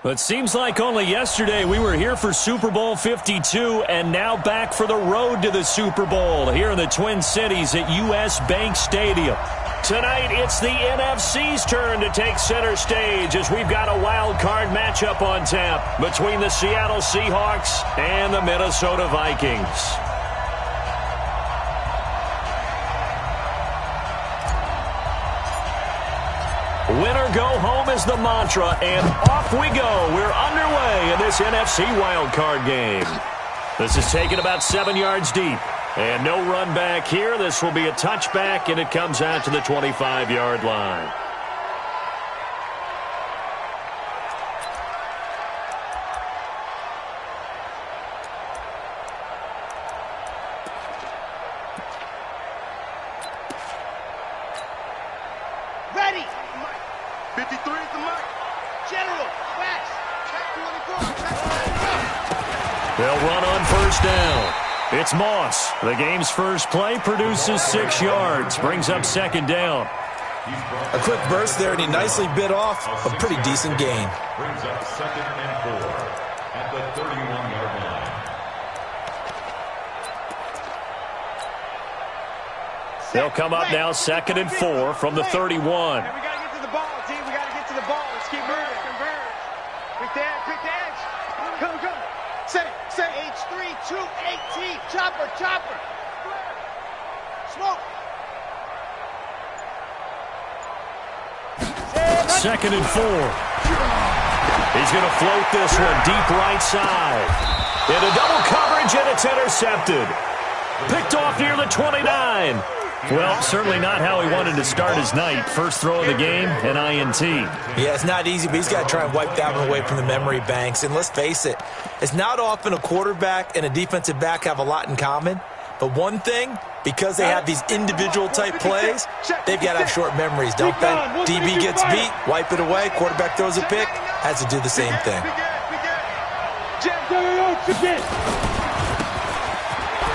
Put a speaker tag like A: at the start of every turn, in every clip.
A: It seems like only yesterday we were here for Super Bowl 52 and now back for the road to the Super Bowl here in the Twin Cities at U.S. Bank Stadium. Tonight, it's the NFC's turn to take center stage as we've got a wild card matchup on tap between the Seattle Seahawks and the Minnesota Vikings. Winner go home is the mantra, and off we go. We're underway in this NFC wildcard game. This is taken about 7 yards deep. And no run back here. This will be a touchback, and it comes out to the 25-yard line.
B: Ready. 53 is the mark. General, fast.
A: They'll run on first down. It's Moss. The game's first play produces 6 yards. Brings up second down.
C: A quick burst there, and he nicely bit off a pretty decent gain.
D: Brings up second and 4 at the 31-yard line.
A: They'll come up now second and 4 from the 31.
B: We got to get to the ball, team. We got to get to the ball. Let's keep moving. Converge. Quick the edge. Come. Say H3-2-8-T. Chopper. Smoke.
A: Second and 4. He's going to float this one deep right side. Into double coverage, and it's intercepted. Picked off near the 29. Well, certainly not how he wanted to start his night. First throw of the game, an INT.
C: Yeah, it's not easy, but he's got to try and wipe that one away from the memory banks. And let's face it, it's not often a quarterback and a defensive back have a lot in common. But one thing, because they have these individual type plays, they've got to have short memories, don't they? DB gets beat, wipe it away, quarterback throws a pick, has to do the same thing.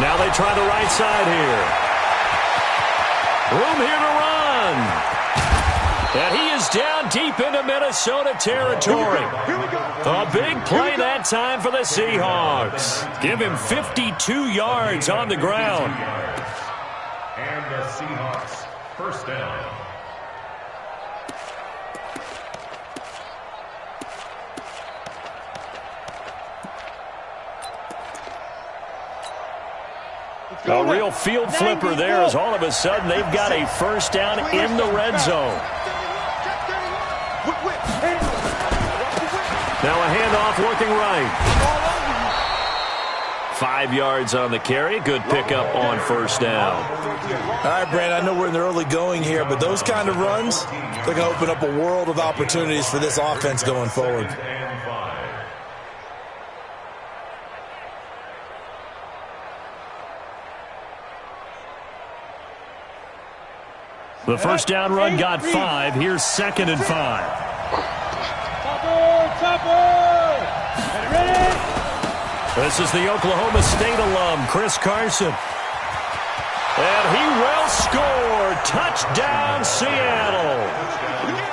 A: Now they try the right side here. Room here to run. And he is down deep into Minnesota territory. A big play that time for the Seahawks. Give him 52 yards on the ground.
D: And the Seahawks, first down.
A: A real field flipper there as all of a sudden they've got a first down in the red zone. Now a handoff working right. 5 yards on the carry. Good pickup on first down.
C: All right, Brandon, I know we're in the early going here, but those kind of runs, they're going to open up a world of opportunities for this offense going forward.
A: The first down run got 5. Here's second and 5. This is the Oklahoma State alum, Chris Carson. And he will score. Touchdown, Seattle.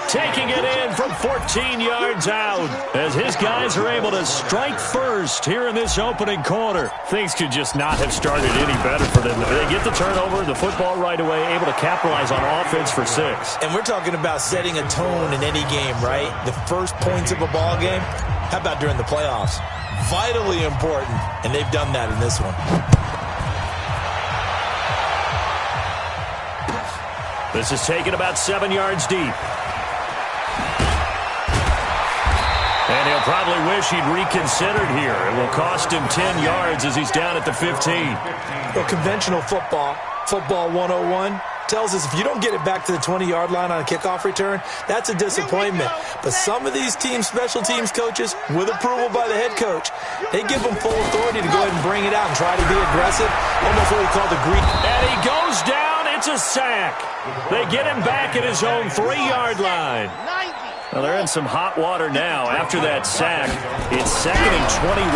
A: Taking it in from 14 yards out as his guys are able to strike first here in this opening quarter. Things could just not have started any better for them. They get the turnover, the football right away, able to capitalize on offense for 6.
C: And we're talking about setting a tone in any game, right? The first points of a ball game. How about during the playoffs? Vitally important, and they've done that in this one.
A: This is taken about 7 yards deep. And he'll probably wish he'd reconsidered here. It will cost him 10 yards as he's down at the 15.
C: Well, conventional football 101, tells us if you don't get it back to the 20-yard line on a kickoff return, that's a disappointment. But some of these teams, special teams coaches, with approval by the head coach, they give them full authority to go ahead and bring it out and try to be aggressive, almost what we call the Greek.
A: And he goes down. It's a sack. They get him back at his own 3-yard line. Well, they're in some hot water now. After that sack, it's second and 21.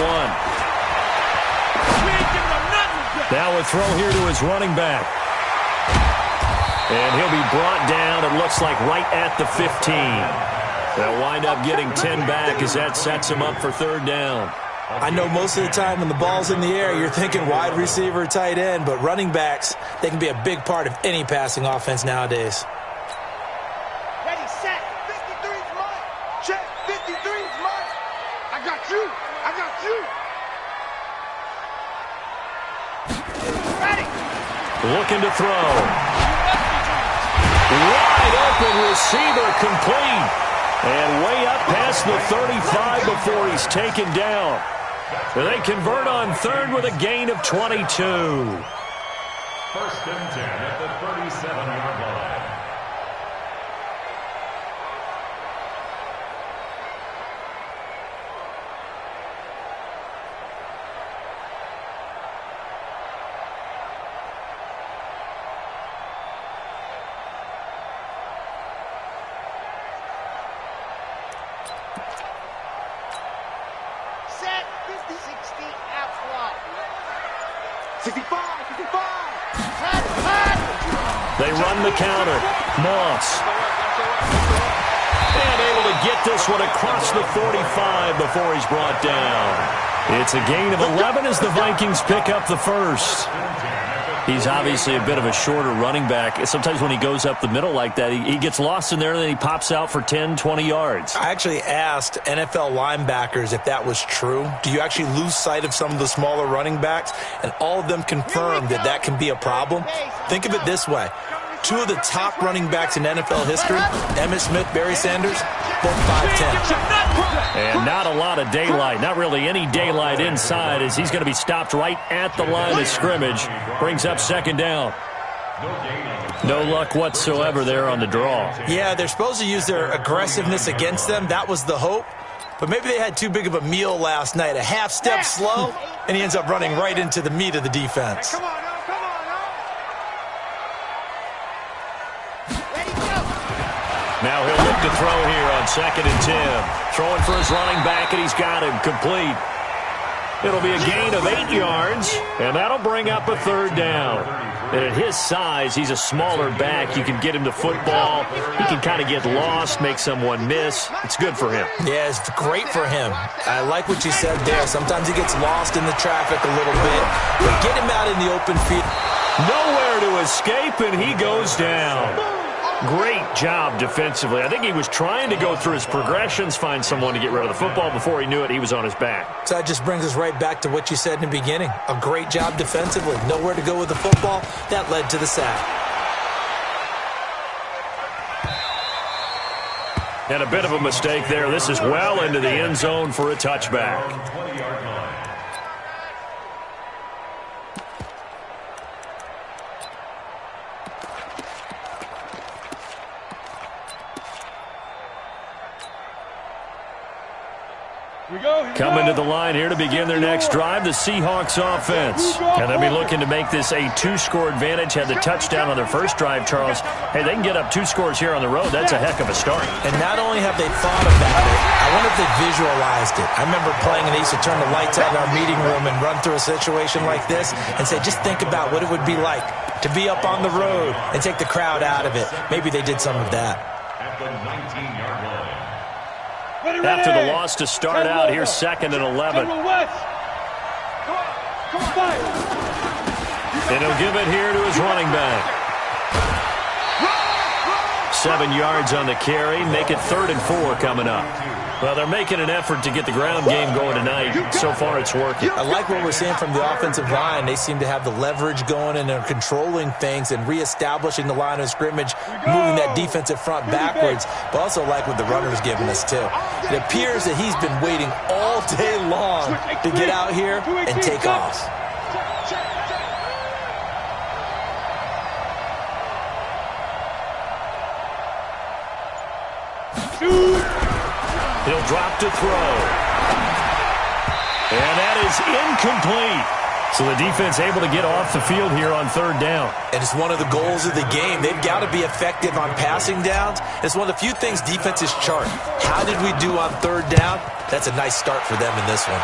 A: Now a throw here to his running back. And he'll be brought down, it looks like, right at the 15. They'll wind up getting 10 back as that sets them up for third down.
C: I know most of the time when the ball's in the air, you're thinking wide receiver, tight end, but running backs, they can be a big part of any passing offense nowadays.
B: Ready, set. 53's mine. Check. 53's mine. I got you. I got you. Ready.
A: Looking to throw. Wide open receiver complete. And way up past the 35 before he's taken down. They convert on third with a gain of 22.
D: 1st and 10 at the 37-yard line.
B: Set. 50-60 out slot. 65. 55.
A: They run the counter. Moss. And able to get this one across the 45 before he's brought down. It's a gain of 11 as the Vikings pick up the first. He's obviously a bit of a shorter running back. Sometimes when he goes up the middle like that, he gets lost in there and then he pops out for 10, 20 yards.
C: I actually asked NFL linebackers if that was true. Do you actually lose sight of some of the smaller running backs? And all of them confirmed that that can be a problem. Think of it this way. 2 of the top running backs in NFL history, Emmitt Smith, Barry Sanders, both 5'10".
A: And not a lot of daylight, not really any daylight inside as he's going to be stopped right at the line of scrimmage. Brings up second down. No luck whatsoever there on the draw.
C: Yeah, they're supposed to use their aggressiveness against them. That was the hope. But maybe they had too big of a meal last night. A half step slow, and he ends up running right into the meat of the defense.
B: Come on, come on,
A: Now he'll look to throw here on 2nd and 10. Throwing for his running back, and he's got him complete. It'll be a gain of 8 yards, and that'll bring up a third down. And at his size, he's a smaller back. You can get him to football. He can kind of get lost, make someone miss. It's good for him.
C: Yeah, it's great for him. I like what you said there. Sometimes he gets lost in the traffic a little bit. But get him out in the open field.
A: Nowhere to escape, and he goes down. Great job defensively. I think he was trying to go through his progressions, find someone to get rid of the football. Before he knew it, he was on his back.
C: So that just brings us right back to what you said in the beginning. A great job defensively. Nowhere to go with the football. That led to the sack.
A: And a bit of a mistake there. This is well into the end zone for a touchback.
D: 20-yard line.
A: Coming to the line here to begin their next drive, the Seahawks offense. And they'll be looking to make this a 2-score advantage. Had the touchdown on their first drive, Charles. Hey, they can get up 2 scores here on the road. That's a heck of a start.
C: And not only have they thought about it, I wonder if they visualized it. I remember playing and they used to turn the lights out in our meeting room and run through a situation like this and say, just think about what it would be like to be up on the road and take the crowd out of it. Maybe they did some of that.
D: At the 19-yard line.
A: After the loss to start out, here's 2nd and 11. And he'll give it here to his running back. 7 yards on the carry. Make it 3rd and 4 coming up. Well, they're making an effort to get the ground game going tonight. So far, it's working.
C: I like what we're seeing from the offensive line. They seem to have the leverage going, and they're controlling things and reestablishing the line of scrimmage, moving that defensive front backwards, but also like what the runner's giving us, too. It appears that he's been waiting all day long to get out here and take off.
A: He'll drop to throw. And that is incomplete. So the defense able to get off the field here on 3rd down.
C: And it's one of the goals of the game. They've got to be effective on passing downs. It's one of the few things defenses chart. How did we do on 3rd down? That's a nice start for them in this one.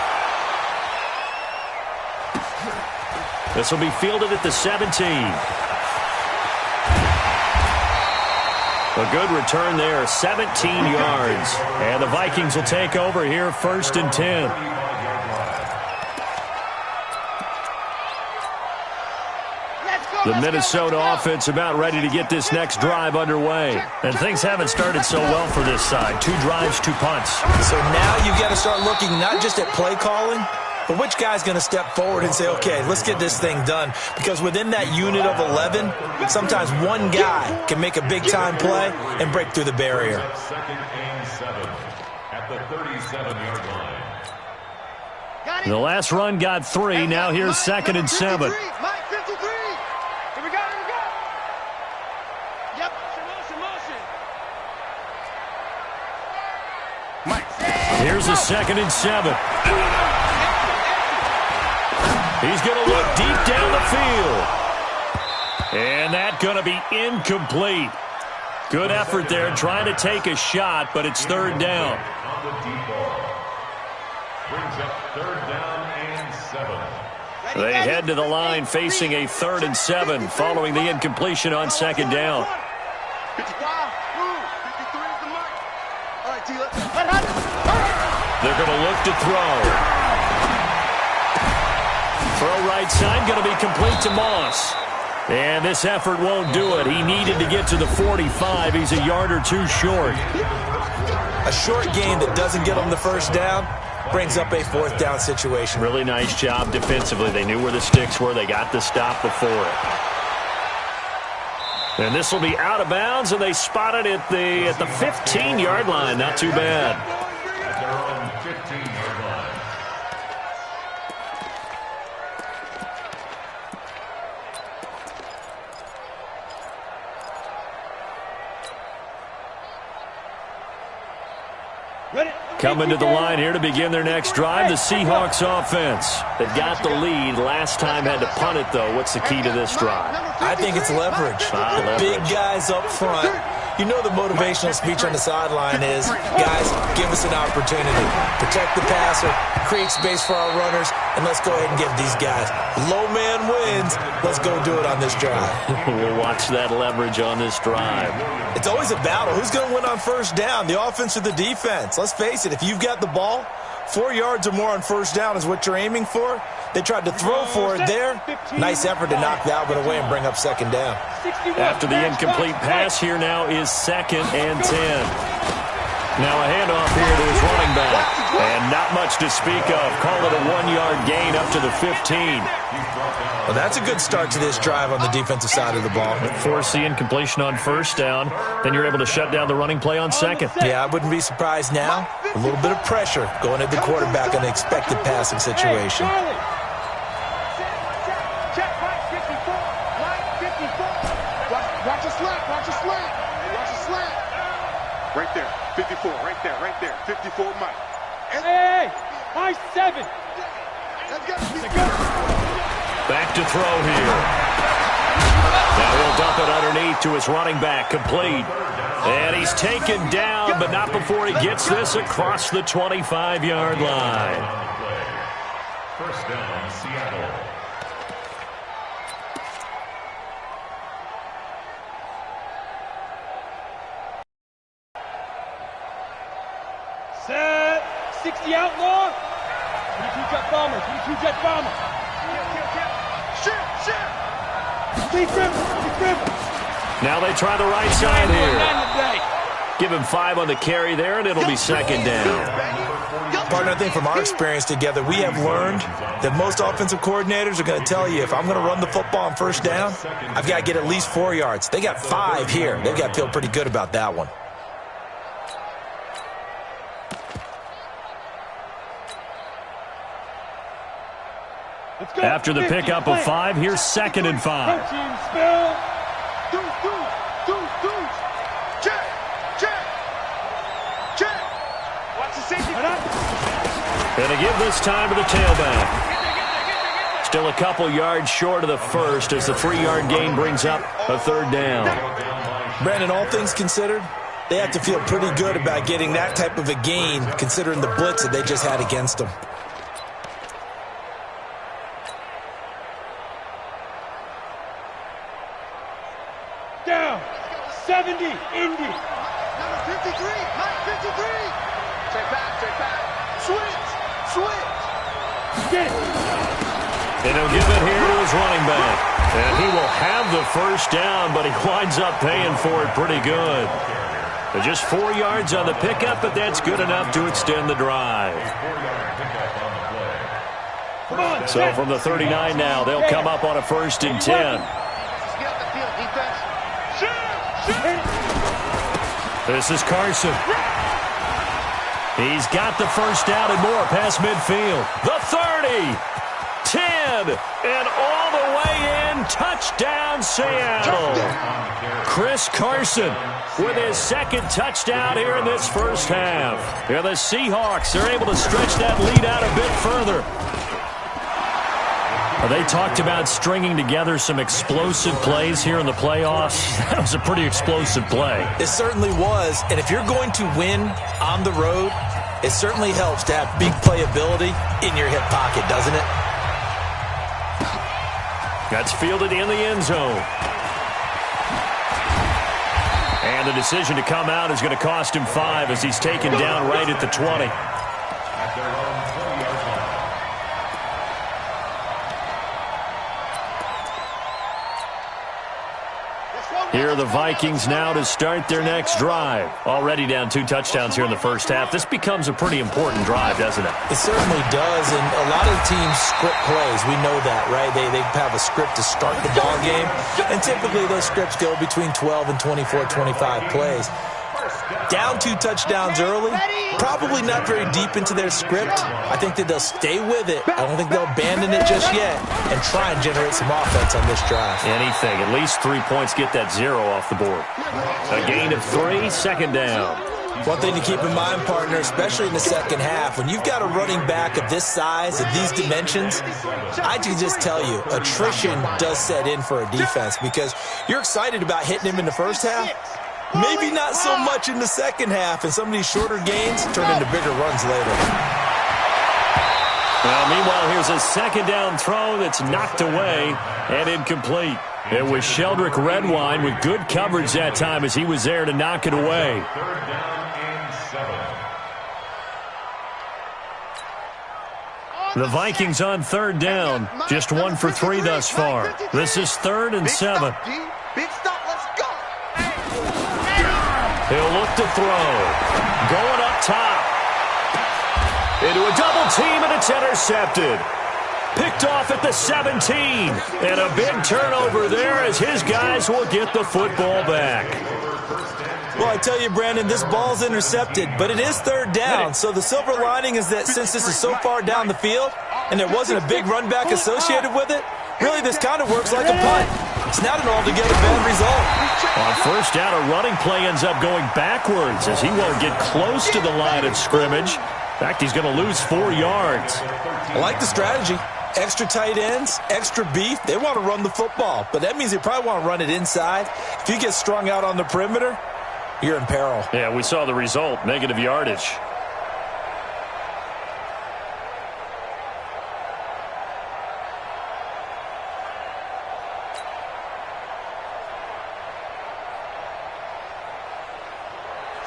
A: This will be fielded at the 17. A good return there, 17 yards. And the Vikings will take over here, 1st and 10. The Minnesota offense about ready to get this next drive underway. And things haven't started so well for this side. 2 drives, 2 punts.
C: So now you've got to start looking not just at play calling, but which guy's going to step forward and say, okay, let's get this thing done. Because within that unit of 11, sometimes one guy can make a big-time play and break through the barrier.
D: 2nd and 7 at the 37-yard line.
A: The last run got 3. Now here's 2nd and 7.
B: Mike 53. Here we go, here we go. Yep, motion. Mike.
A: Here's a 2nd and 7. He's going to look deep down the field. And that's going to be incomplete. Good effort there trying to take a shot, but it's 3rd down.
D: On the deep ball. Brings up 3rd down and 7.
A: They head to the line facing a 3rd and 7 following the incompletion on 2nd down.
B: 55. 53 is the mark. All right, T, let's
A: They're going to look to throw. Throw right side, going to be complete to Moss. And this effort won't do it. He needed to get to the 45. He's a yard or 2 short.
C: A short gain that doesn't get him the 1st down brings up a 4th down situation.
A: Really nice job defensively. They knew where the sticks were. They got the stop before it. And this will be out of bounds, and they spot it at the 15-yard line. Not too bad.
D: At their own 15-yard line.
A: Coming to the line here to begin their next drive, the Seahawks offense. They got the lead. Last time had to punt it, though. What's the key to this drive?
C: I think it's leverage. The big guys up front. You know the motivational speech on the sideline is, guys, give us an opportunity. Protect the passer, create space for our runners, and let's go ahead and give these guys. Low man wins. Let's go do it on this drive.
A: We'll watch that leverage on this drive.
C: It's always a battle. Who's going to win on 1st down, the offense or the defense? Let's face it, if you've got the ball, 4 yards or more on 1st down is what you're aiming for. They tried to throw for it there. Nice effort to knock that one away and bring up 2nd down.
A: After the incomplete pass, here now is 2nd and 10. Now a handoff here to his running back. And not much to speak of. Call it a 1-yard gain up to the 15.
C: Well, that's a good start to this drive on the defensive side of the ball.
A: Force the incompletion on 1st down. Then you're able to shut down the running play on 2nd.
C: Yeah, I wouldn't be surprised now. A little bit of pressure going at the quarterback in an expected passing situation.
B: Check Mike 54. Mike 54. Watch a slant. Watch a slant. Watch a slant. Right there. 54. Right there. Right there. 54 Mike.
E: Hey! Mike 7.
B: That's got to be
A: Back to throw here. Now he'll dump it underneath to his running back, complete. And he's taken down, but not before he gets this across the 25-yard line.
D: 1st down, Seattle.
E: Set. 60 outlaw. 22 jet bomber. 22 jet bomber. Deep river.
A: Now they try the right side here. Give him 5 on the carry there, and it'll be 2nd down.
C: Partner, I think from our experience together, we have learned that most offensive coordinators are going to tell you, if I'm going to run the football on 1st down, I've got to get at least 4 yards. They got 5 here. They've got to feel pretty good about that one.
A: After the pickup of 5, here's 2nd and 5.
B: Watch the safety.
A: And to give this time to the tailback. Still a couple yards short of the 1st as the 3-yard gain brings up a 3rd down.
C: Brandon, all things considered, they have to feel pretty good about getting that type of a gain considering the blitz that they just had against them.
E: 70, Indy.
B: Number 53, Mike 53. Check back. Switch.
E: Get it.
A: And he'll give it here to his running back. And he will have the first down, but he winds up paying for it pretty good. Just 4 yards on the pickup, but that's good enough to extend the drive.
E: Come on,
A: So from the 39 now, they'll come up on a 1st and 10.
B: Get up the field, defense.
A: This is Carson. He's got the first down and more past midfield. The 30, 10, and all the way in. Touchdown, Seattle. Chris Carson with his 2nd touchdown here in this first half. Yeah, the Seahawks are able to stretch that lead out a bit further. They talked about stringing together some explosive plays here in the playoffs. That was a pretty explosive play.
C: It certainly was. And if you're going to win on the road, it certainly helps to have big playability in your hip pocket, doesn't it?
A: That's fielded in the end zone. And the decision to come out is going to cost him 5 as he's taken down right at the 20. Here are the Vikings now to start their next drive. Already down 2 touchdowns here in the first half. This becomes a pretty important drive, doesn't it?
C: It certainly does, and a lot of teams script plays. We know that, right? They have a script to start the ball game, and typically those scripts go between 12 and 24, 25 plays. Down 2 touchdowns early, probably not very deep into their script. I think that they'll stay with it. I don't think they'll abandon it just yet and try and generate some offense on this drive.
A: Anything. At least 3 points, get that 0 off the board. A gain of 3, 2nd down.
C: One thing to keep in mind, partner, especially in the second half, when you've got a running back of this size, of these dimensions, I can just tell you, attrition does set in for a defense because you're excited about hitting him in the first half. Maybe not so much in the second half, and some of these shorter gains turn into bigger runs later.
A: Well, meanwhile, here's a 2nd down throw that's knocked away and incomplete. It was Sheldrick Redwine with good coverage that time as he was there to knock it away.
D: 3rd down and 7.
A: The Vikings on 3rd down, just 1 for 3 thus far. This is 3rd and 7.
B: Big stop, let's go.
A: He'll look to throw. Going up top. Into a double team, and it's intercepted. Picked off at the 17. And a big turnover there as his guys will get the football back.
C: Well, I tell you, Brandon, this ball's intercepted, but it is 3rd down. So the silver lining is that since this is so far down the field and there wasn't a big run back associated with it, really this kind of works like a punt. It's not an altogether bad result.
A: On 1st down, a running play ends up going backwards as he won't get close to the line of scrimmage. In fact, he's going to lose 4 yards.
C: I like the strategy. Extra tight ends, extra beef. They want to run the football, but that means they probably want to run it inside. If you get strung out on the perimeter, you're in peril.
A: Yeah, we saw the result, negative yardage.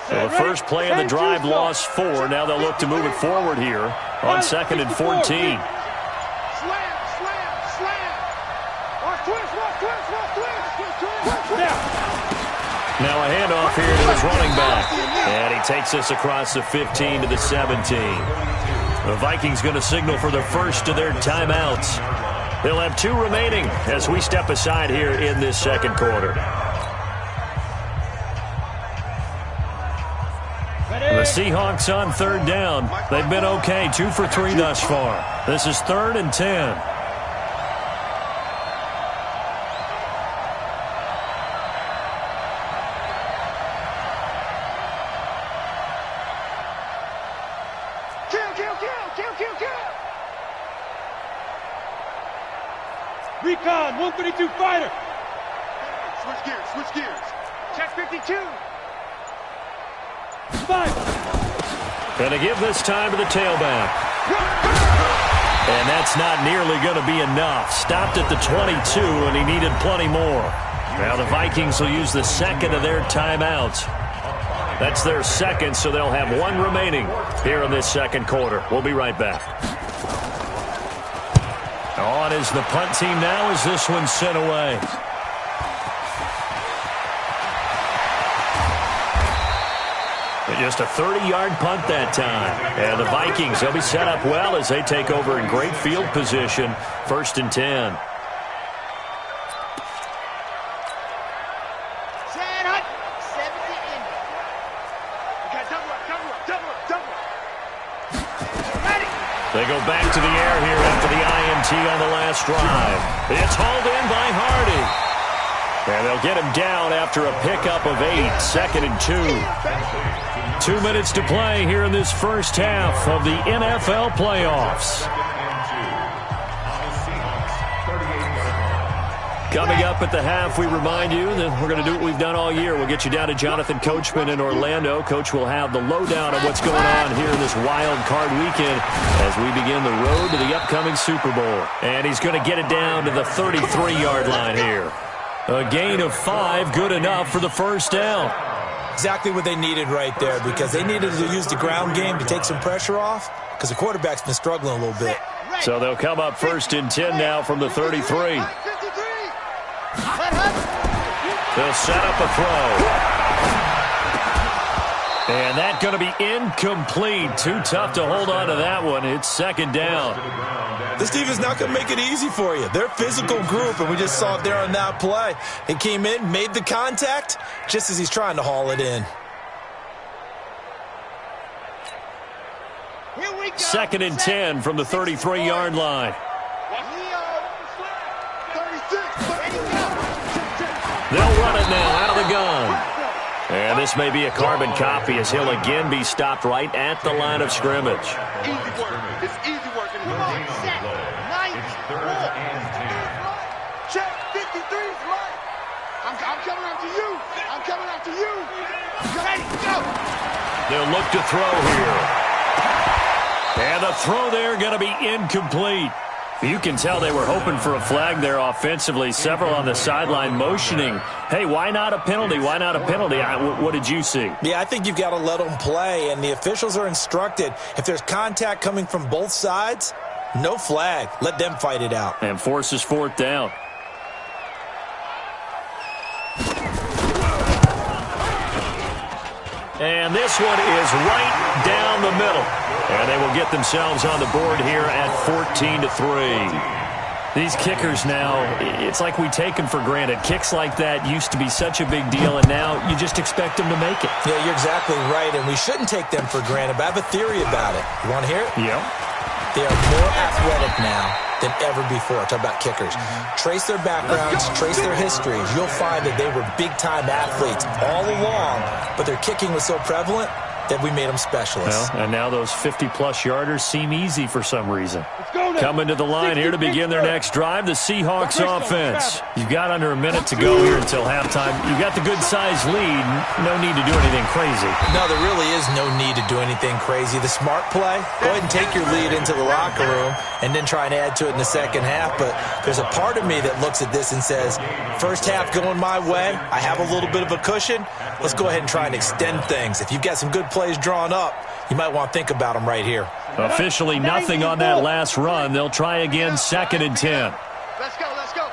A: So the first play of the drive lost 4. Now they'll look to move it forward here on 2nd and 14.
B: Slam. Watch twist.
A: Now a handoff here to his running back. And he takes us across the 15 to the 17. The Vikings going to signal for the first of their timeouts. They'll have 2 remaining as we step aside here in this 2nd quarter. The Seahawks on 3rd down. They've been okay, 2 for 3 thus far. This is 3rd and 10.
B: Kill.
E: Recon, 132 fighter.
B: Switch gears. Check 52.
E: 5.
A: Going to give this time to the tailback. And that's not nearly going to be enough. Stopped at the 22, and he needed plenty more. Now the Vikings will use the second of their timeouts. That's their second, so they'll have one remaining here in this second quarter. We'll be right back. On is the punt team now as this one's sent away. Just a 30-yard punt that time. And the Vikings, they'll be set up well as they take over in great field position. 1st and 10. They go back to the air here after the INT on the last drive. It's hauled in by Hardy. And they'll get him down after a pickup of 8, 2nd and 2. 2 minutes to play here in this first half of the NFL playoffs. Coming up at the half, we remind you that we're going to do what we've done all year. We'll get you down to Jonathan Coachman in Orlando. Coach will have the lowdown of what's going on here in this wild card weekend as we begin the road to the upcoming Super Bowl. And he's going to get it down to the 33-yard line here. A gain of 5, good enough for the first down.
C: Exactly what they needed right there, because they needed to use the ground game to take some pressure off because the quarterback's been struggling a little bit.
A: So they'll come up 1st and 10 now from the 33. They'll set up a throw. And that's going to be incomplete. Too tough to hold on to that one. It's 2nd down.
C: This defense not going to make it easy for you. They're a physical group, and we just saw it there on that play. He came in, made the contact, just as he's trying to haul it in.
A: 2nd and 10 from the 33-yard line. They'll run it now out of the gun. And this may be a carbon copy as he'll again be stopped right at the line of scrimmage.
B: Easy work. It's easy work. Come on, set. Nice. Check. 53 is right. I'm coming after you. I'm coming after you. Ready, go.
A: They'll look to throw here. And the throw there going to be incomplete. You can tell they were hoping for a flag there offensively. Several on the sideline motioning, hey, why not a penalty? Why not a penalty? What did you see?
C: Yeah, I think you've got to let them play, and the officials are instructed. If there's contact coming from both sides, no flag. Let them fight it out.
A: And forces 4th down. And this one is right down the middle. And they will get themselves on the board here at 14-3. These kickers now, it's like we take them for granted. Kicks like that used to be such a big deal, and now you just expect them to make it.
C: Yeah, you're exactly right, and we shouldn't take them for granted, but I have a theory about it. You want to hear it?
A: Yeah.
C: They are more athletic now than ever before. Talk about kickers. Trace their backgrounds, trace their histories. You'll find that they were big-time athletes all along, but their kicking was so prevalent that we made them specialists.
A: Well, and now those 50-plus yarders seem easy for some reason. Coming to the line here to begin their next drive, the Seahawks offense. You've got under a minute to go here until halftime. You've got the good-sized lead. No need to do anything crazy.
C: No, there really is no need to do anything crazy. The smart play, go ahead and take your lead into the locker room and then try and add to it in the second half. But there's a part of me that looks at this and says, first half going my way, I have a little bit of a cushion. Let's go ahead and try and extend things. If you've got some good plays drawn up, you might want to think about them right here.
A: Officially nothing on that last run. They'll try again, 2nd and 10.
B: Let's go, let's go.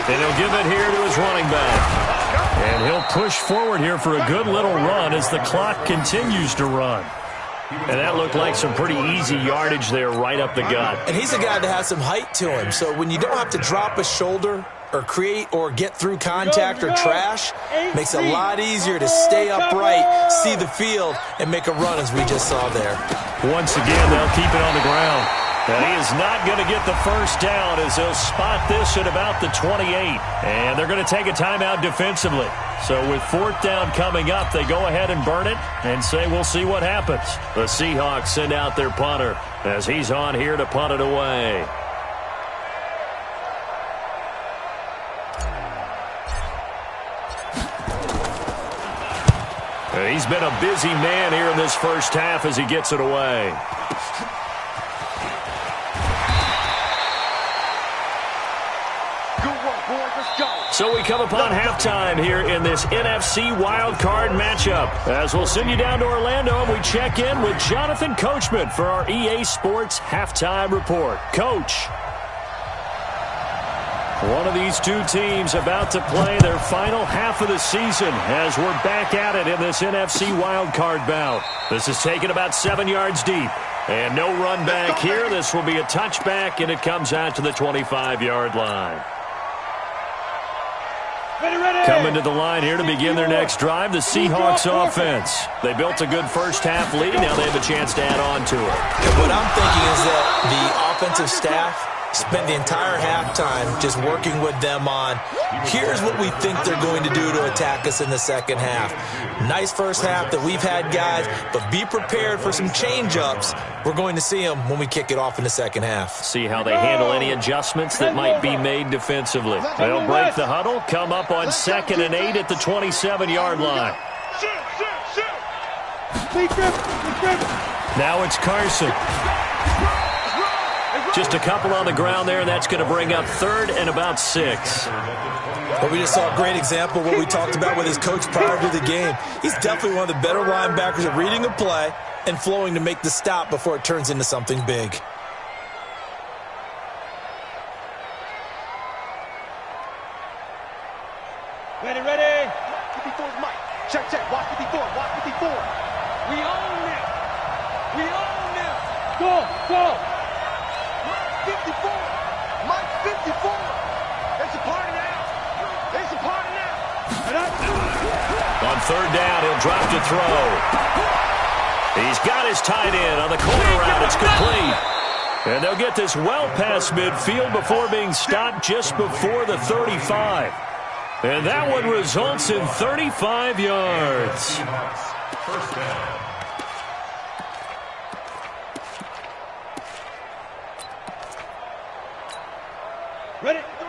A: And he'll give it here to his running back. And he'll push forward here for a good little run as the clock continues to run. And that looked like some pretty easy yardage there right up the gut.
C: And he's a guy that has some height to him. So when you don't have to drop a shoulder or create or get through contact or trash, makes it a lot easier to stay upright, see the field, and make a run as we just saw there.
A: Once again, they'll keep it on the ground. And he is not going to get the first down as they'll spot this at about the 28. And they're going to take a timeout defensively. So with 4th down coming up, they go ahead and burn it and say we'll see what happens. The Seahawks send out their punter as he's on here to punt it away. He's been a busy man here in this first half as he gets it away.
B: Good work, boys.
A: So we come upon halftime here in this NFC wildcard matchup. As we'll send you down to Orlando and we check in with Jonathan Coachman for our EA Sports Halftime Report. Coach. One of these two teams about to play their final half of the season as we're back at it in this NFC wildcard bout. This is taken about 7 yards deep. And no run back here. This will be a touchback, and it comes out to the 25-yard line. Coming to the line here to begin their next drive, the Seahawks offense. They built a good first-half lead. Now they have a chance to add on to it.
C: And what I'm thinking is that the offensive staff spent the entire halftime just working with them on, here's what we think they're going to do to attack us in the second half. Nice first half that we've had, guys, but be prepared for some change-ups. We're going to see them when we kick it off in the second half.
A: See how they handle any adjustments that might be made defensively. They'll break the huddle, come up on 2nd and 8 at the 27-yard line. Now it's Carson. Just a couple on the ground there, and that's going to bring up 3rd and about 6.
C: Well, we just saw a great example of what we talked about with his coach prior to the game. He's definitely one of the better linebackers at reading a play and flowing to make the stop before it turns into something big.
E: Ready.
B: 54 is Mike. Check. Watch 54.
E: We own them. Go.
B: 54. Mike 54. It's a party now.
A: On 3rd down, he'll drop to throw. He's got his tight end on the corner route. It's complete. And they'll get this well past midfield before being stopped just before the 35. And that one results in 35 yards.
D: First down.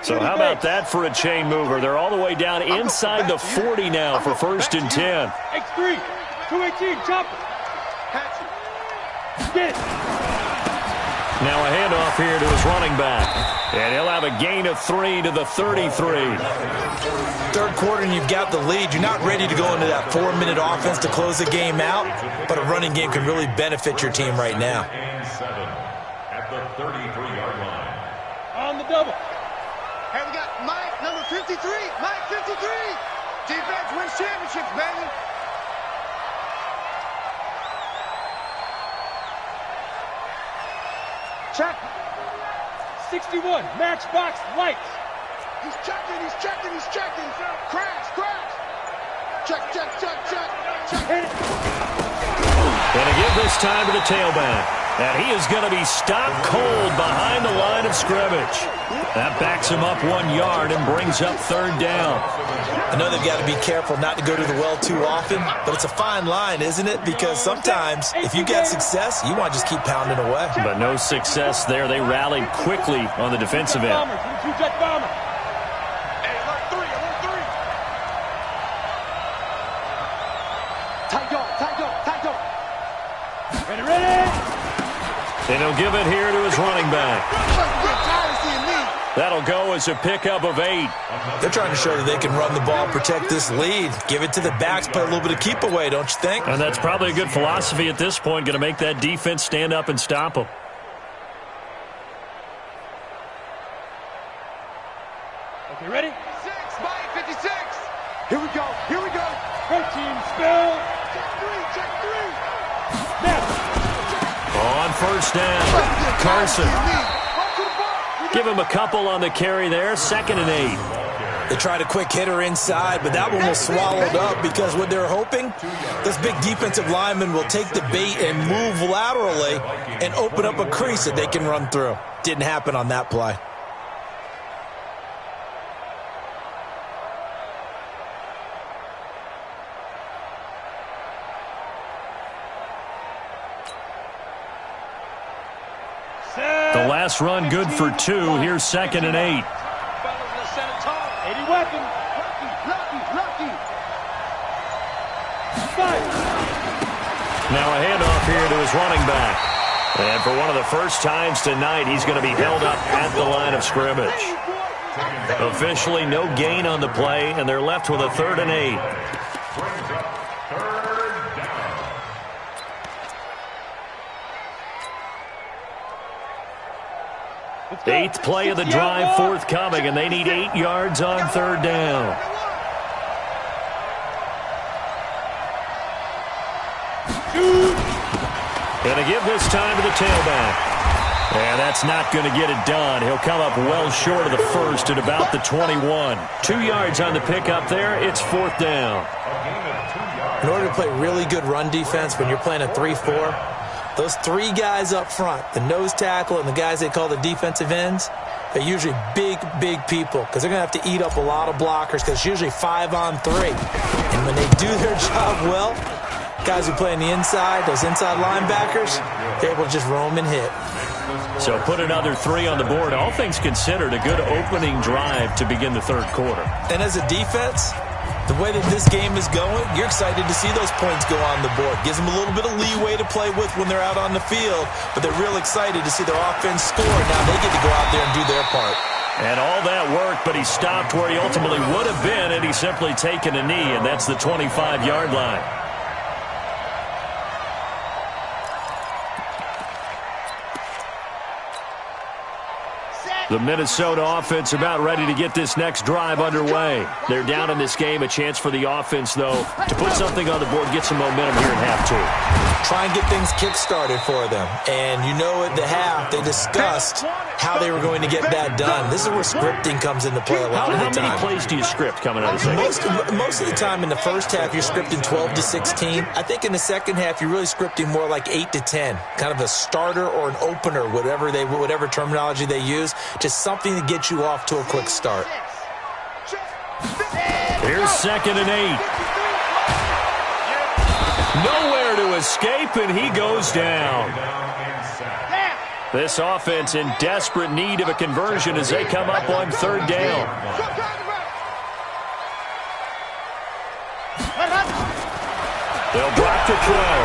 A: So how about that for a chain mover? They're all the way down inside the 40 now for 1st and 10.
E: X3, 218, chopper. Get it.
A: Now a handoff here to his running back. And he'll have a gain of 3 to the 33.
C: Third quarter and you've got the lead. You're not ready to go into that 4-minute offense to close the game out, but a running game can really benefit your team right now.
D: And 7 at the 33-yard line.
E: On the double.
B: Hey, we got Mike, number 53. Mike 53. Defense wins championships, baby. Check.
E: 61, matchbox lights.
B: He's checking. Crash. Check.
E: Hit it.
A: And to give this time to the tailback. And he is going to be stopped cold behind the line of scrimmage. That backs him up 1 yard and brings up 3rd down.
C: I know they've got to be careful not to go to the well too often, but it's a fine line, isn't it? Because sometimes if you get success, you want to just keep pounding away.
A: But no success there. They rallied quickly on the defensive end.
E: Bombers, 22-jet bomber.
B: Hey, alert 3. Tight dog.
E: Ready.
A: And he'll give it here to his running back. That'll go as a pickup of 8.
C: They're trying to show that they can run the ball, protect this lead. Give it to the backs, play a little bit of keep away, don't you think?
A: And that's probably a good philosophy at this point, going to make that defense stand up and stop them.
E: Okay, ready?
B: 6, Mike 56. Here we go.
E: Protein spill.
B: Check 3.
E: Snap.
A: On 1st down, Carson. Give him a couple on the carry there, 2nd and 8.
C: They tried a quick hitter inside, but that one was swallowed up because what they're hoping, this big defensive lineman will take the bait and move laterally and open up a crease that they can run through. Didn't happen on that play.
A: The last run good for 2. Here's 2nd and 8.
E: 80 weapon.
B: Lucky.
E: 5.
A: Now a handoff here to his running back. And for one of the first times tonight, he's going to be held up at the line of scrimmage. Officially no gain on the play, and they're left with a 3rd and 8.
D: Brings up 3rd down.
A: Eighth play of the drive forthcoming, and they need 8 yards on 3rd down. Going to give this time to the tailback. And that's not going to get it done. He'll come up well short of the first at about the 21. 2 yards on the pickup there. It's 4th down.
C: In order to play really good run defense when you're playing a 3-4, those 3 guys up front, the nose tackle and the guys they call the defensive ends, they're usually big, big people because they're going to have to eat up a lot of blockers because it's usually 5 on 3. And when they do their job well, guys who play on the inside, those inside linebackers, they're able to just roam and hit.
A: So put another 3 on the board. All things considered, a good opening drive to begin the 3rd quarter.
C: And as a defense, the way that this game is going, you're excited to see those points go on the board. Gives them a little bit of leeway to play with when they're out on the field, but they're real excited to see their offense score. Now they get to go out there and do their part.
A: And all that work, but he stopped where he ultimately would have been, and he's simply taken a knee, and that's the 25-yard line. The Minnesota offense about ready to get this next drive underway. They're down in this game. A chance for the offense, though, to put something on the board, get some momentum here in half 2.
C: Try and get things kick-started for them. And you know at the half, they discussed how they were going to get that done. This is where scripting comes into play a lot of the time.
A: How many plays do you script coming out of the second?
C: Most of the time in the first half, you're scripting 12 to 16. I think in the second half, you're really scripting more like 8 to 10. Kind of a starter or an opener, whatever terminology they use. Just something to get you off to a quick start.
A: Here's 2nd and 8. Nowhere to escape, and he goes down. This offense in desperate need of a conversion as they come up on 3rd down. They'll drop the throw.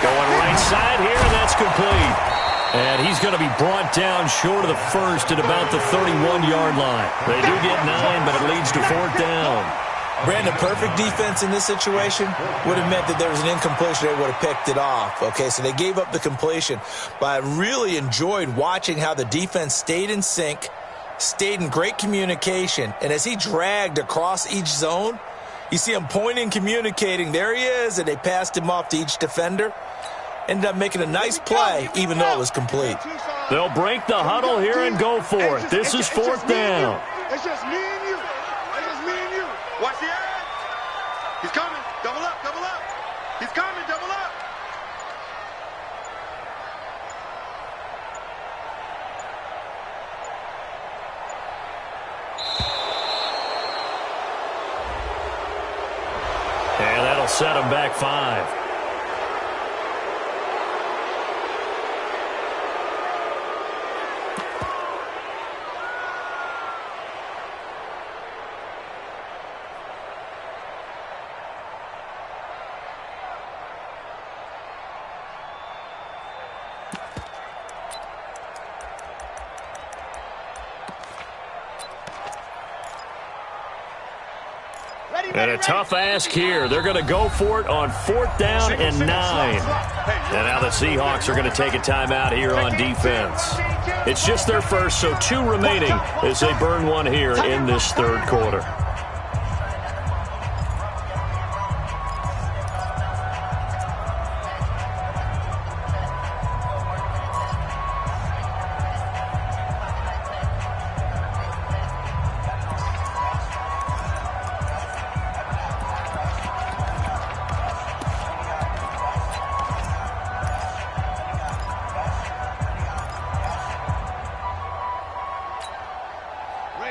A: Going right side here, and that's complete. And he's going to be brought down short of the first at about the 31-yard line. They do get 9, but it leads to 4th down.
C: Brandon, perfect defense in this situation would have meant that there was an incompletion. They would have picked it off. Okay, so they gave up the completion. But I really enjoyed watching how the defense stayed in sync, stayed in great communication. And as he dragged across each zone, you see him pointing, communicating. There he is, and they passed him off to each defender. Ended up making a nice play, even though it was complete.
A: They'll break the huddle here and go for it. This is 4th down.
B: It's just me and you. It's just me and you. Watch the edge. He's coming. Double up, double up. He's coming, double up.
A: And that'll set him back 5. And a tough ask here. They're going to go for it on 4th down and 9. And now the Seahawks are going to take a timeout here on defense. It's just their first, so 2 remaining as they burn one here in this 3rd quarter.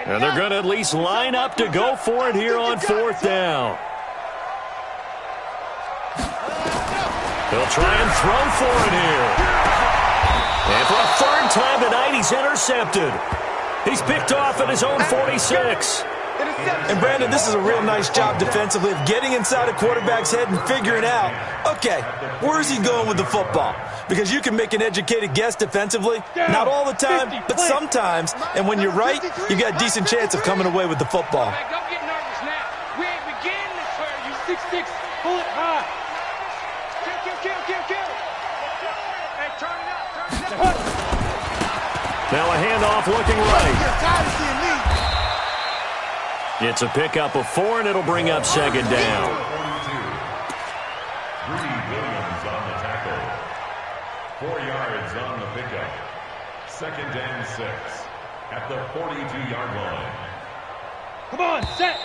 A: And they're going to at least line up to go for it here on 4th down. They'll try and throw for it here. And for a 3rd time tonight, he's intercepted. He's picked off at his own 46.
C: And, Brandon, this is a real nice job defensively of getting inside a quarterback's head and figuring out, okay, where's he going with the football? because you can make an educated guess defensively. Not all the time, but sometimes. And when you're right, you got a decent chance of coming away with the football.
E: Don't get nervous now. We ain't beginning this for you. 6'6", pull it high.
B: Kill. Hey, turn it up.
A: Now a handoff looking right. It's a pickup of 4, and it'll bring up second down.
D: 3 Williams on the tackle. 4 yards on the pickup. Second and 6 at the 42-yard line.
E: Come on, set.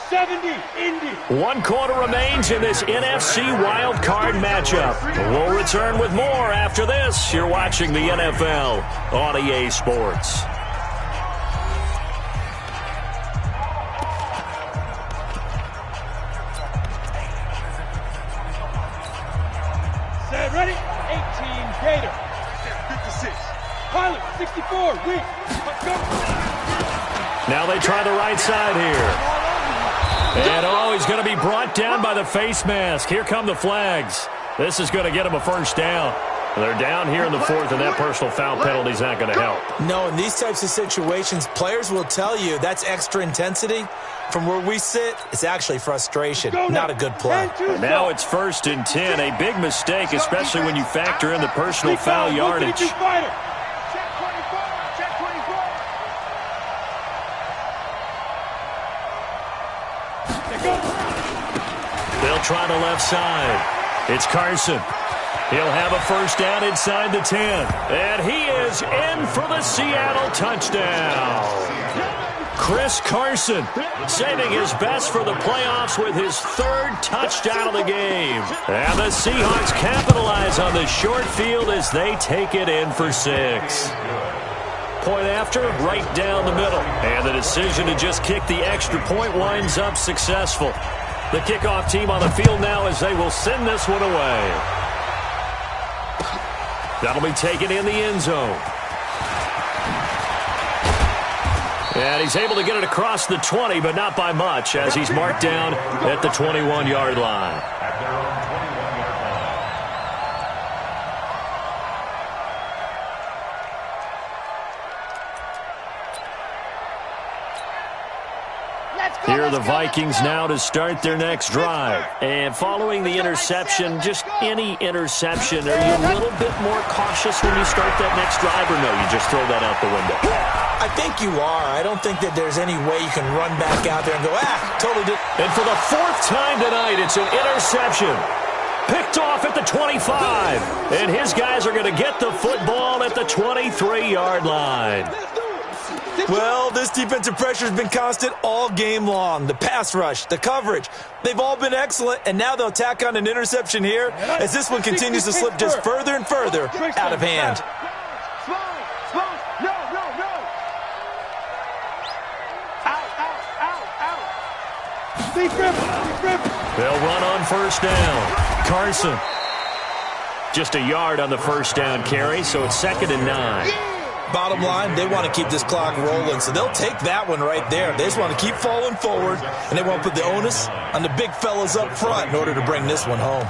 E: 70, Indy.
A: 1 quarter remains in this NFC wild card matchup. We'll return with more after this. You're watching the NFL on EA Sports.
E: Set, ready? 18, Gator.
B: 56.
E: Pilot, 64, weak. Let's go.
A: Now they try the right side here. And, he's going to be brought down by the face mask. Here come the flags. This is going to get him a first down. They're down here in the 4th, and that personal foul penalty is not going to help.
C: No, in these types of situations, players will tell you that's extra intensity. From where we sit, it's actually frustration, not a good play.
A: Now it's 1st and 10, a big mistake, especially when you factor in the personal foul yardage. They'll try the left side. It's Carson. He'll have a first down inside the 10. And he is in for the Seattle touchdown. Chris Carson saving his best for the playoffs with his 3rd touchdown of the game. And the Seahawks capitalize on the short field as they take it in for 6. Point after, right down the middle. And the decision to just kick the extra point winds up successful. The kickoff team on the field now as they will send this one away. That'll be taken in the end zone. And he's able to get it across the 20, but not by much, as he's marked down at the 21-yard line.
D: At their own 21-yard line.
A: Here are the Vikings now to start their next drive. And following the interception, just any interception, are you a little bit more cautious when you start that next drive, or no, you just throw that out the window?
C: I think you are. I don't think that there's any way you can run back out there and go, totally did.
A: And for the 4th time tonight, it's an interception. Picked off at the 25. And his guys are going to get the football at the 23-yard line.
C: Well, this defensive pressure has been constant all game long. The pass rush, the coverage, they've all been excellent, and now they'll tack on an interception here as this one continues to slip just further and further out of hand.
A: They'll run on first down. Carson. Just a yard on the first down carry, so it's 2nd and 9.
C: Bottom line, they want to keep this clock rolling, so they'll take that one right there. They just want to keep falling forward, and they want to put the onus on the big fellas up front in order to bring this one home.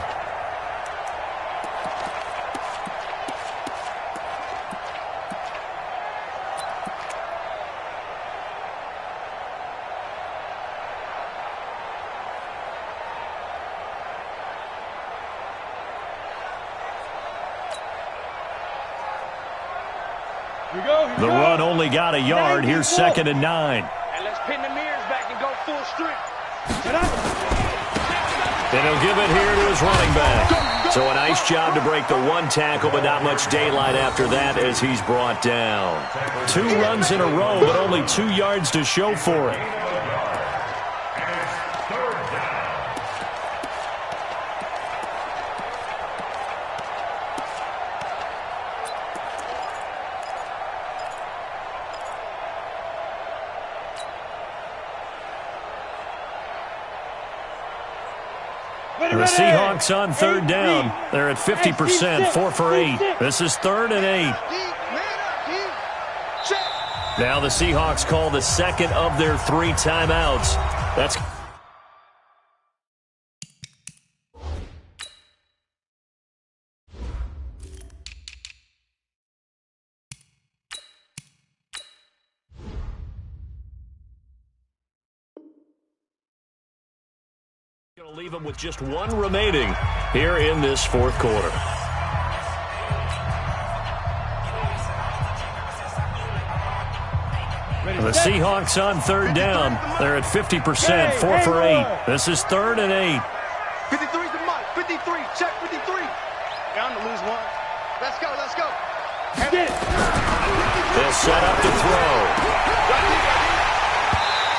A: The run only got a yard. Here's 2nd and 9.
E: And let's pin the mirrors back and go full strength.
A: And he'll give it here to his running back. So a nice job to break the 1 tackle, but not much daylight after that as he's brought down. 2 runs in a row, but only 2 yards to show for it. The Seahawks on 3rd down. They're at 50%, 4 for 8. This is 3rd and 8. Now the Seahawks call the 2nd of their 3 timeouts. That's going to leave them with just one remaining here in this fourth quarter. The Seahawks on third down. They're at 50%, 4 for 8. This is 3rd and 8.
B: 53's the mark. 53. Check 53. Down to lose one. Let's go. Let's go.
A: They'll set up to throw.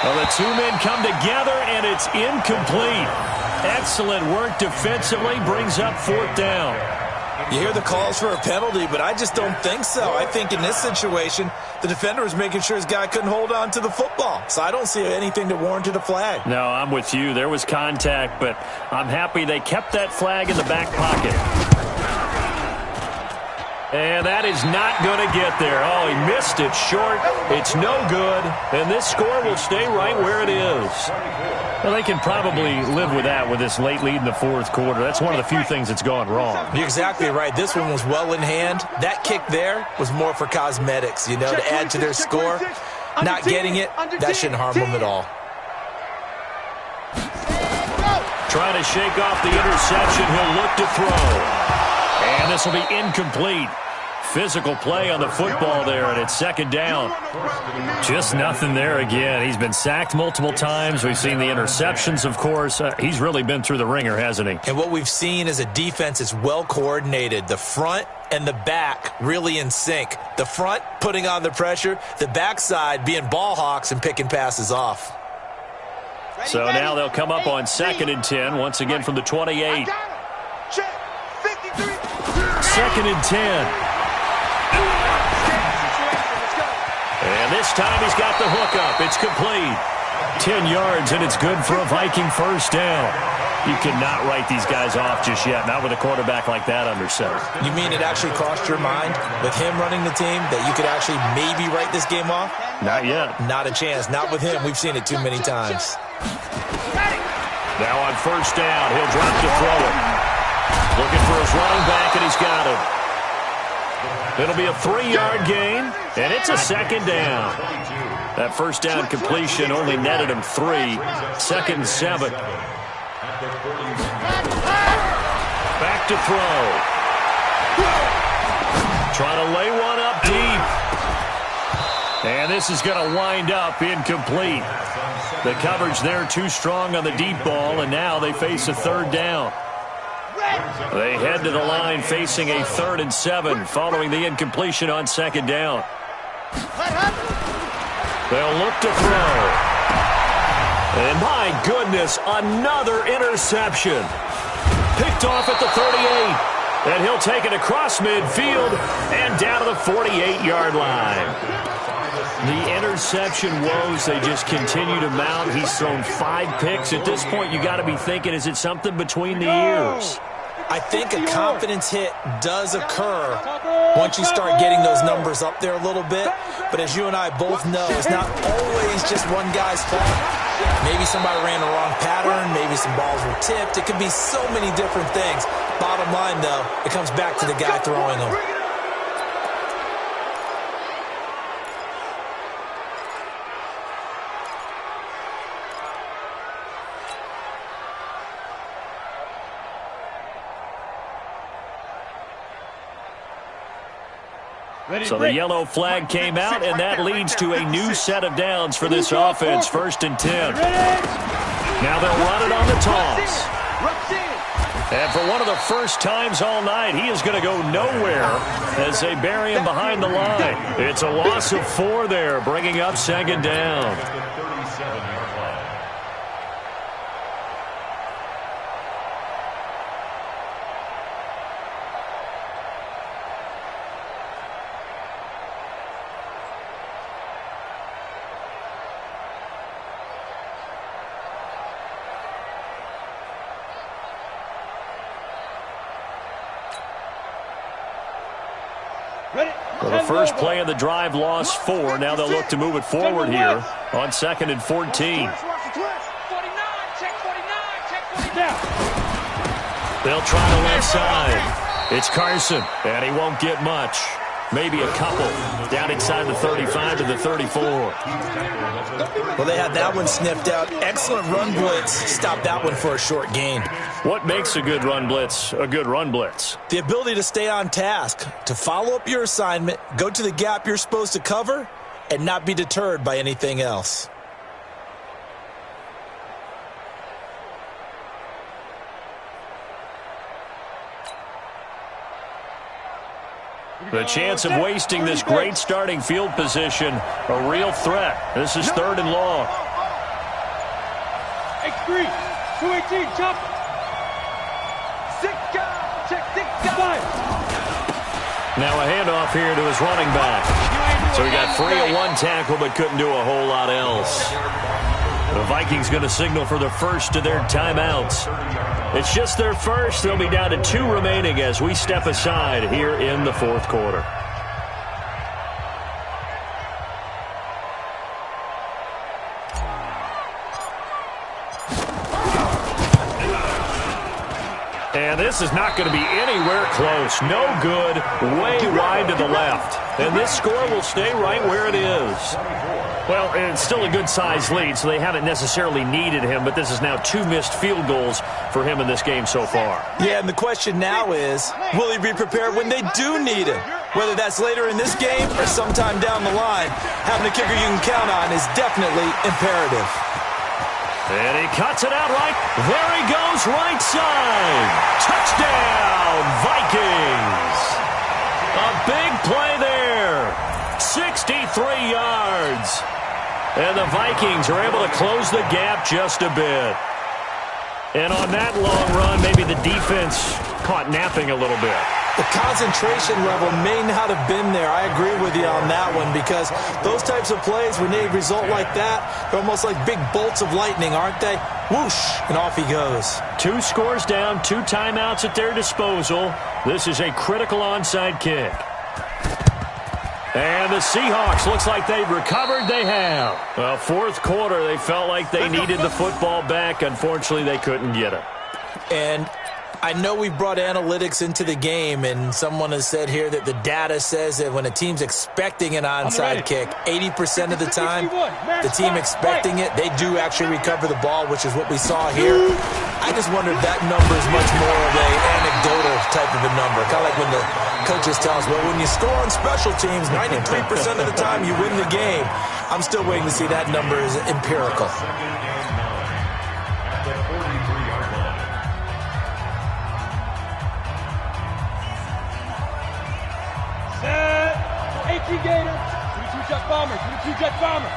A: Well, the two men come together, and it's incomplete. Excellent work defensively. Brings up 4th down.
C: You hear the calls for a penalty, but I just don't think so. I think in this situation, the defender was making sure his guy couldn't hold on to the football. So I don't see anything that warranted a flag.
A: No, I'm with you. There was contact, but I'm happy they kept that flag in the back pocket. And that is not going to get there. Oh, he missed it short. It's no good. And this score will stay right where it is. Well, they can probably live with that with this late lead in the fourth quarter. That's one of the few things that's gone wrong.
C: You're exactly right. This one was well in hand. That kick there was more for cosmetics, you know, to add to their score. Not getting it, that shouldn't harm them at all.
A: Trying to shake off the interception. He'll look to throw. And this will be incomplete. Physical play on the football there, and it's 2nd down. Just nothing there again. He's been sacked multiple times. We've seen the interceptions, of course. He's really been through the ringer, hasn't he?
C: And what we've seen is a defense that's well coordinated. The front and the back really in sync. The front putting on the pressure, the backside being ball hawks and picking passes off.
A: So now they'll come up on 2nd and 10, once again from the 28. 2nd and 10. And this time he's got the hookup. It's complete. 10 yards, and it's good for a Viking first down. You cannot write these guys off just yet, not with a quarterback like that under center.
C: You mean it actually crossed your mind with him running the team that you could actually maybe write this game off?
A: Not yet.
C: Not a chance. Not with him. We've seen it too many times.
A: Now on first down, he'll drop to throw it. Looking for his running back, and he's got it. It'll be a 3-yard gain, and it's a 2nd down. That first down completion only netted him 3. 2nd and 7. Back to throw. Trying to lay one up deep. And this is going to wind up incomplete. The coverage there too strong on the deep ball, and now they face a 3rd down. They head to the line facing a 3rd and 7 following the incompletion on 2nd down. They'll look to throw. And my goodness, another interception. Picked off at the 38. And he'll take it across midfield and down to the 48-yard line. The interception woes, they just continue to mount. He's thrown 5 picks. At this point, you got to be thinking, is it something between the ears?
C: I think a confidence hit does occur once you start getting those numbers up there a little bit. But as you and I both know, it's not always just one guy's fault. Maybe somebody ran the wrong pattern. Maybe some balls were tipped. It could be so many different things. Bottom line, though, it comes back to the guy throwing them.
A: So the yellow flag came out, and that leads to a new set of downs for this offense, 1st and 10. Now they'll run it on the toss. And for one of the first times all night, he is going to go nowhere as they bury him behind the line. It's a loss of 4 there, bringing up 2nd down. Well, the first play of the drive lost 4. Now they'll look to move it forward here on 2nd and 14. They'll try the left side. It's Carson, and he won't get much. maybe a couple down inside the 35 to the 34.
C: Well, they had that one sniffed out. Excellent run blitz. Stopped that one for a short gain.
A: What makes a good run blitz a good run blitz?
C: The ability to stay on task, to follow up your assignment, go to the gap you're supposed to cover, and not be deterred by anything else.
A: The chance of wasting this great starting field position, a real threat. This is 3rd and long.
E: X3, 218, chop.
B: 6 guys, check 6 guys.
A: Now a handoff here to his running back. So he got free of one tackle but couldn't do a whole lot else. The Vikings going to signal for the first of their timeouts. It's just their first. They'll be down to 2 remaining as we step aside here in the 4th quarter. And this is not going to be anywhere close. No good. Way wide to the left. And this score will stay right where it is. Well, it's still a good-sized lead, so they haven't necessarily needed him, but this is now 2 missed field goals for him in this game so far.
C: Yeah, and the question now is, will he be prepared when they do need him? Whether that's later in this game or sometime down the line, having a kicker you can count on is definitely imperative.
A: And he cuts it out right. There he goes, right side. Touchdown, Vikings. A big play there. 63 yards. And the Vikings are able to close the gap just a bit. And on that long run, maybe the defense caught napping a little bit.
C: The concentration level may not have been there. I agree with you on that one because those types of plays, when they result like that, they're almost like big bolts of lightning, aren't they? Whoosh, and off he goes. 2
A: scores down, 2 timeouts at their disposal. This is a critical onside kick. And the Seahawks, looks like they've recovered. They have. Well, 4th quarter, they felt like they needed the football back. Unfortunately, they couldn't get it.
C: And I know we brought analytics into the game, and someone has said here that the data says that when a team's expecting an onside kick, 80% of the time, the team expecting it, they do actually recover the ball, which is what we saw here. I just wonder if that number is much more of an anecdotal type of a number, kind of like when the coaches tell us, well, when you score on special teams, 93% of the time you win the game. I'm still waiting to see that number is empirical.
E: Gator, 22 jet bomber, 22 jet bomber.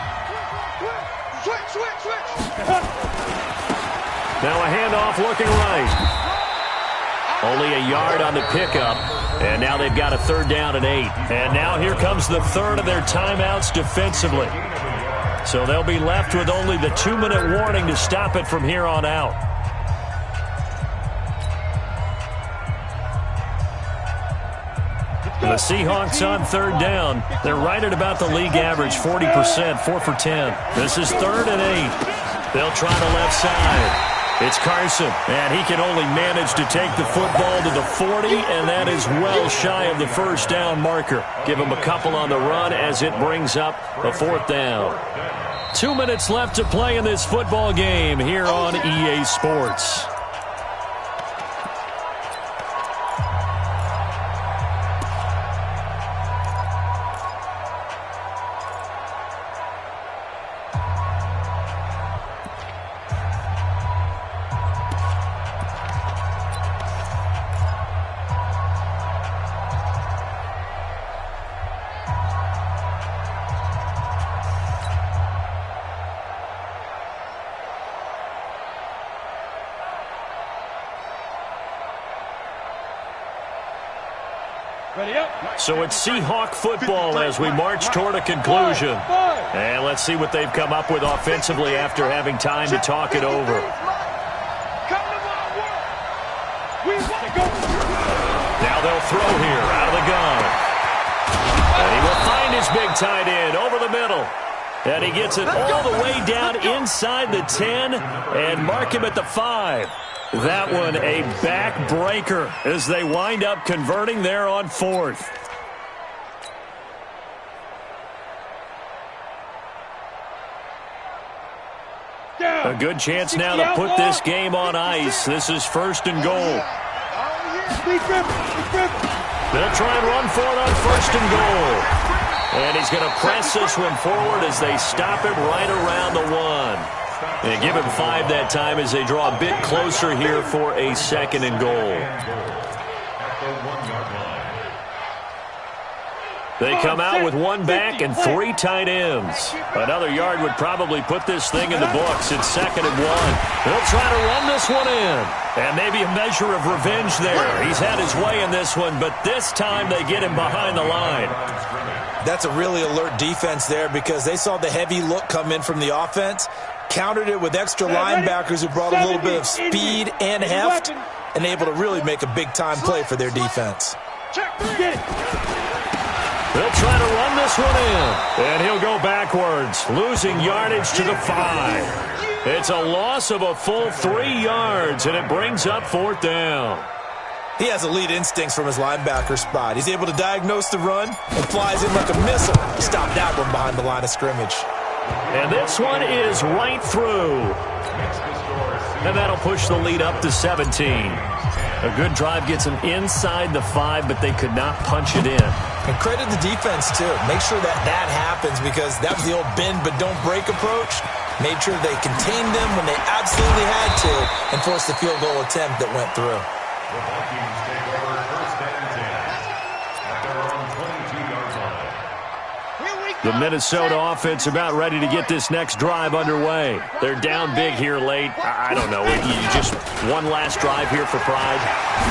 B: Switch.
A: Now a handoff looking right. Only a yard on the pickup, and now they've got a 3rd down and 8. And now here comes the 3rd of their timeouts defensively. So they'll be left with only the 2-minute warning to stop it from here on out. The Seahawks on 3rd down. They're right at about the league average, 40%, 4 for 10. This is 3rd and 8. They'll try the left side. It's Carson, and he can only manage to take the football to the 40, and that is well shy of the 1st down marker. Give him a couple on the run as it brings up a 4th down. 2 minutes left to play in this football game here on EA Sports. So it's Seahawk football as we march toward a conclusion. And let's see what they've come up with offensively after having time to talk it over. Now they'll throw here out of the gun. And he will find his big tight end over the middle. And he gets it all the way down inside the 10 and mark him at the 5. That one a backbreaker as they wind up converting there on 4th. A good chance now to put this game on ice. This is 1st and goal. They'll try and run for it on 1st and goal. And he's going to press this one forward as they stop him right around the 1. And give him 5 that time as they draw a bit closer here for a 2nd and goal. They come out with 1 back and 3 tight ends. Another yard would probably put this thing in the books. It's 2nd and 1. They'll try to run this one in. And maybe a measure of revenge there. He's had his way in this one, but this time they get him behind the line.
C: That's a really alert defense there because they saw the heavy look come in from the offense, countered it with extra linebackers who brought a little bit of speed and heft, and able to really make a big-time play for their defense.
A: They'll try to run this one in, and he'll go backwards, losing yardage to the 5. It's a loss of a full 3 yards, and it brings up 4th down.
C: He has elite instincts from his linebacker spot. He's able to diagnose the run and flies in like a missile to stop that one behind the line of scrimmage.
A: And this one is right through. And that'll push the lead up to 17. A good drive gets them inside the 5, but they could not punch it in.
C: And credit the defense, too. Make sure that happens because that was the old bend but don't break approach. Made sure they contained them when they absolutely had to and forced the field goal attempt that went through.
D: The Vikings take over 1st and 10 at their own 22-yard line.
A: The Minnesota offense about ready to get this next drive underway. They're down big here late. I don't know. You just one last drive here for pride.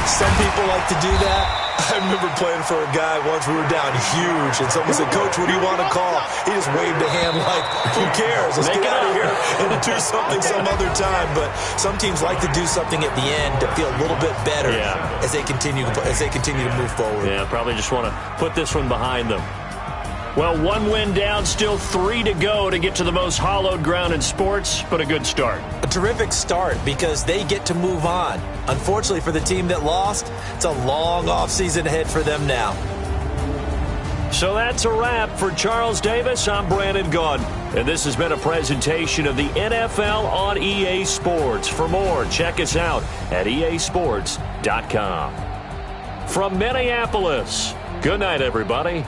C: Some people like to do that. I remember playing for a guy once. We were down huge, and someone said, "Coach, what do you want to call?" He just waved a hand like, "Who cares? Let's get out of here and do something some other time." But some teams like to do something at the end to feel a little bit better as they continue to move forward.
A: Yeah, probably just want to put this one behind them. Well, 1 win down, still 3 to go to get to the most hallowed ground in sports, but a good start.
C: A terrific start because they get to move on. Unfortunately for the team that lost, it's a long offseason ahead for them now.
A: So that's a wrap for Charles Davis. I'm Brandon Gunn, and this has been a presentation of the NFL on EA Sports. For more, check us out at easports.com. From Minneapolis, good night, everybody.